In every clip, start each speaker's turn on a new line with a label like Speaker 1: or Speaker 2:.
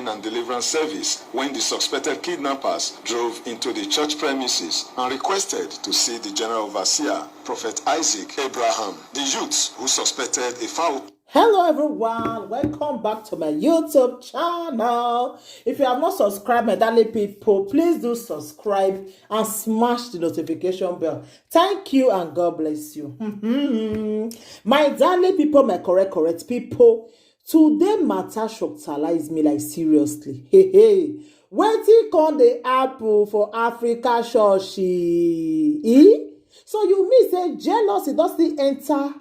Speaker 1: healing and deliverance service when the suspected kidnappers drove into the church premises and requested to see the general overseer, Prophet Isaac Abraham. The youths who suspected a foul.
Speaker 2: Hello everyone, welcome back to my YouTube channel. If you have not subscribed, my darling people, please do subscribe and smash the notification bell. Thank you and God bless you. My darling people, my correct people, today matter shocktalize me like seriously. Wetin come the apple for Africa church? So you mean say jealousy don still enter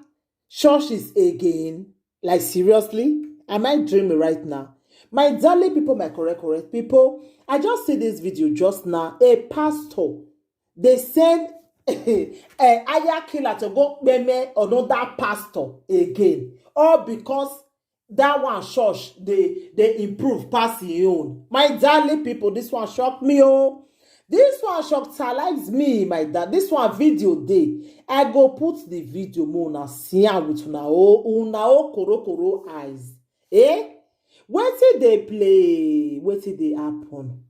Speaker 2: churches again? Like seriously? Am I dreaming right now? My darling people, my correct people, I just see this video just now. A pastor, they send a aya killer to go Kpeme another pastor again. All because that one church, they improve past your own. My darling people, this one shocked me, oh. This one shocktalize me, my dad. This one video day. I go put the video more na see with una koro eyes. Wetin they play? Wetin they happen?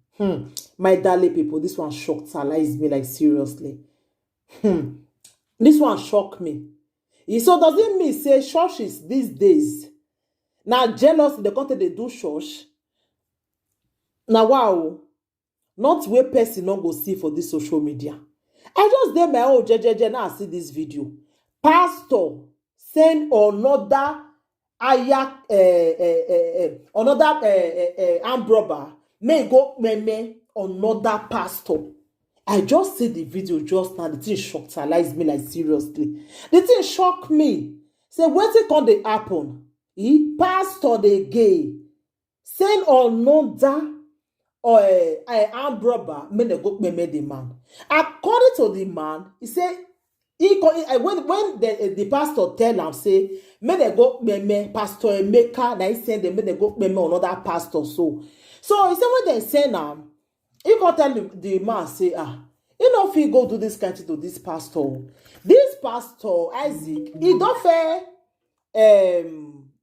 Speaker 2: My darling people, this one shocktalize me like seriously. This one shock me. So does it mean say churches these days now jealous the content they do church? Now wow. Not where person not go see for this social media. I just did my own jejeje now I see this video. Pastor send another armed robber may go Kpeme another pastor. I just see the video just now. The thing shocktalize me like seriously. The thing shock me. Say what's it called the happen? Pastor the gay send another or armed robber made the go Kpeme the man. According to the man, he said when the pastor tell him say made the go Kpeme, Pastor Emeka, na he send them made the go Kpeme another pastor. So he said when they send him, he go tell the man say you know if he go do this kind of to this pastor. This pastor Isaac, he don't fair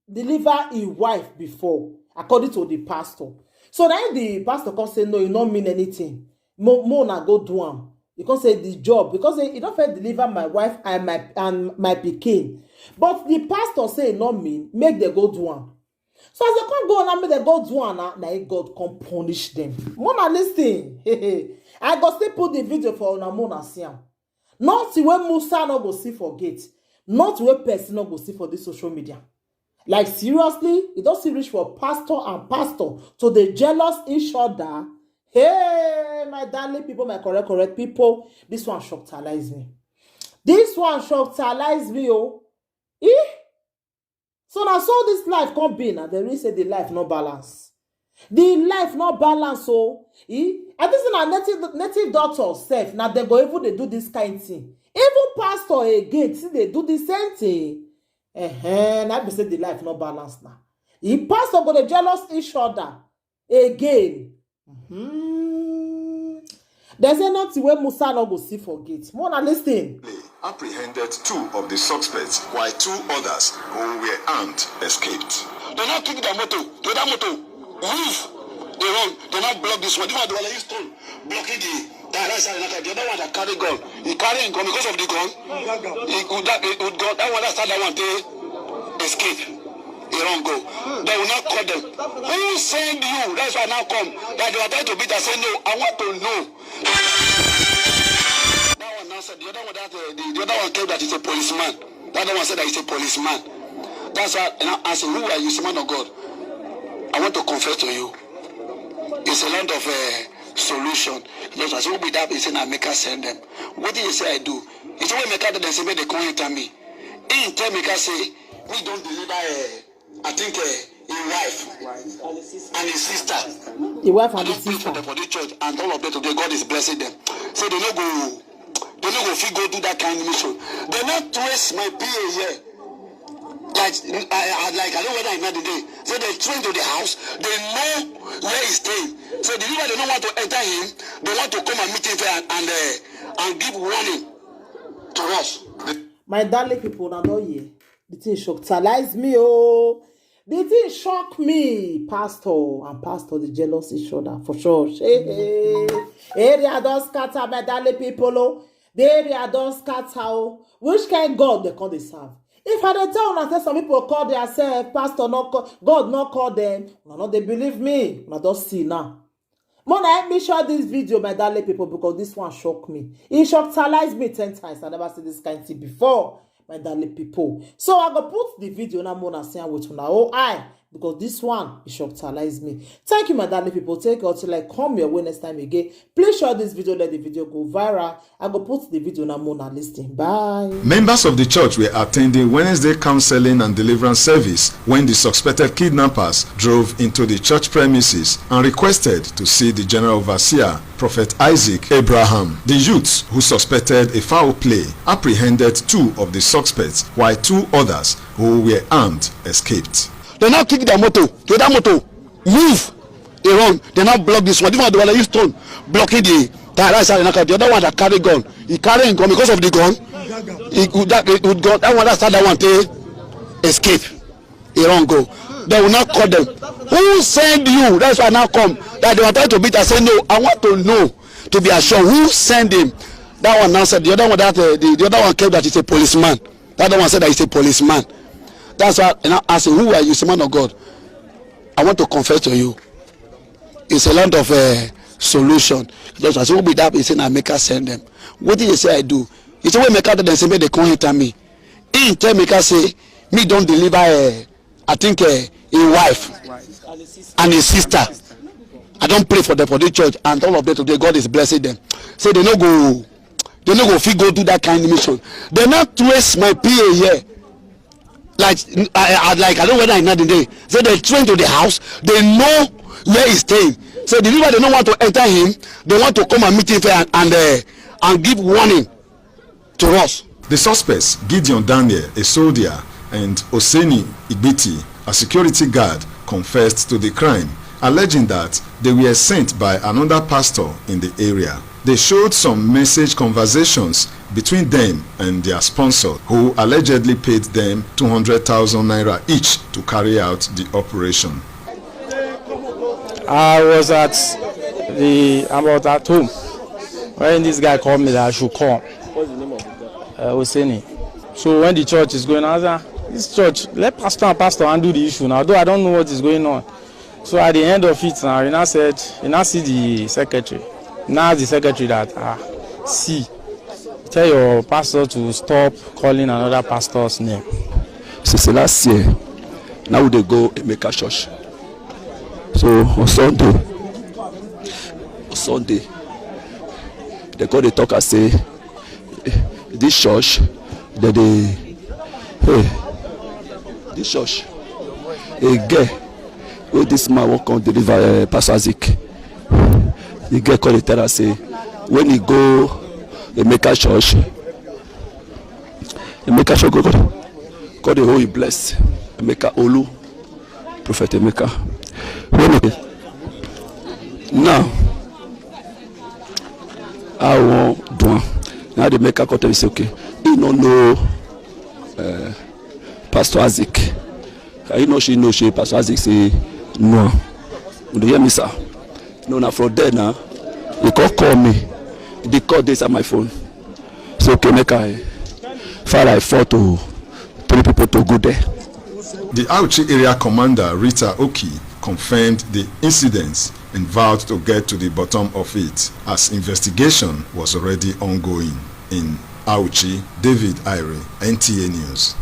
Speaker 2: deliver his wife before, according to the pastor. So then the pastor can say, no, you don't mean anything. More na go do am. You can say the job because he don't fair deliver my wife and my pikin. But the pastor say no mean make them go do am. So as they can't go and make them go do am, now God can punish them. Mona listen. I go still put the video for una mona see am. Not where Musa no go see for gate. Not where person no go see for this social media. Like seriously, it doesn't reach for pastor and pastor to the jealous each other. Hey, my darling people, my correct people, this one shocktalize me. This one shocktalize me, oh. So now so this life can't be now. They really say the life no balance. The life no balance, oh. And this is our native daughter self. Now they go even they do this kind of thing. Even pastor again, see they do the same thing. Now be say the life not balanced now. He pastor go the jealous each other again. There's a nothing where Musa no go see for gate. Mona listen.
Speaker 1: Apprehended 2 of the suspects, while 2 others who were armed escaped.
Speaker 3: They not kick the motor. To that motor, move. They run. They not block this one. They want to use stone blocking the right side. The other one that carry gun. He carry a gun because of the gun. That one that start that one they escape. They don't go. They will not call them. Who send you? That's why now come. That they are trying to beat us. Say no. I want to know. That one now said the other one that the other one came that is a policeman. The other one said that he's a policeman. That's why I said, who are you, man of God? I want to confess to you. It's a land of solution. Yes, I said, who be that? He said, Emeka send them. What did he say I do? He said, when Emeka did they say, they come enter me. He tell Emeka say, we don't deliver I think his wife and his sister.
Speaker 2: The wife and his sister.
Speaker 3: For the church and all of them today, God is blessing them. So they don't go fit go do that kind of mission. They not trace my PA here. Like I don't know whether I know the day. So they train to the house. They know where he's staying. So the people they don't want to enter him. They want to come and meet him and give warning to us.
Speaker 2: My darling people, now don't hear. The thing shocktalize me, oh. The thing shock me, pastor and pastor, they jealous each other for sure. Hey, area don scatter, my darling people. Oh, the area don scatter. Oh, which kind God they call they serve? If I dey tell una say some people call themselves pastor, not call, God not call them. No, they believe me. I don't see now. Mona, help me share this video, my darling people, because this one shocked me. It shocked me 10 times. I never seen this kind of thing before, my darling people. So I go put the video now, Mona, saying with una oh eye, because this one it shocked me. Thank you, my darling people. Take out to like come your way next time again. Please share this video, let the video go viral. I go put the video now, Mona, listing. Bye.
Speaker 1: Members of the church were attending Wednesday counseling and deliverance service when the suspected kidnappers drove into the church premises and requested to see the general overseer, Prophet Isaac Abraham. The youths who suspected a foul play apprehended 2 of the suspects, while 2 others who were armed escaped.
Speaker 3: They now kick their motor. To that motor, move. They run. They now block this one. This one, they will use stone blocking the right side. The other one that carry gun. He carrying gun because of the gun. He would go. That one that start that one to escape. He run go. They will not call them. Who send you? That's why I now come. That they were trying to beat. I say no. I want to know to be assured who send him. That one now said the other one that the other one came that he's a policeman. The other one said that he's a policeman. That's why I say, who are you, man of God? I want to confess to you. It's a land of solution. Just as will be that, he said, Emeka send them. What did he say I do? He said, when Emeka then say, they come hit me. He tell Emeka say, me don't deliver, I think, a wife and a sister. I don't pray for them for the church, and all of them today, God is blessing them. Say they no go fit go do that kind of mission. They not trace my PA here. Like I don't know whether I know the day. So they train to the house. They know where he's staying. So the people they don't want to enter him. They want to come and meet him and give warning to us.
Speaker 1: The suspects, Gideon Daniel, a soldier, and Oseni Igbiti, a security guard, confessed to the crime, alleging that they were sent by another pastor in the area. They showed some message conversations between them and their sponsor, who allegedly paid them 200,000 naira each to carry out the operation.
Speaker 4: I was at home when this guy called me that I should come. What's the name of the guy? Oseni. So when the church is going on, this church, let pastor and pastor handle the issue now, though I don't know what is going on. So at the end of it now, he now see the secretary. Now the secretary that tell your pastor to stop calling another pastor's name.
Speaker 5: Since last year, now they go Emeka church. So on Sunday, they go they talk and say this church that this church again. Oh, this man will come deliver Pastor Isaac. The girl called the tell and say, when he go Emeka church God the whole he bless Emeka Olu, Prophet Emeka. Now, I want do. Now the Emeka come tell me say, okay, he no know Pastor Isaac. He know she Pastor Isaac say no. You hear me, sir? No, now from there now, he call me. The call this at my phone. So okay, make I fought to 3 people to go there.
Speaker 1: The Auchi area commander Rita Oki confirmed the incidents and vowed to get to the bottom of it, as investigation was already ongoing. In Auchi, David Ire, NTA News.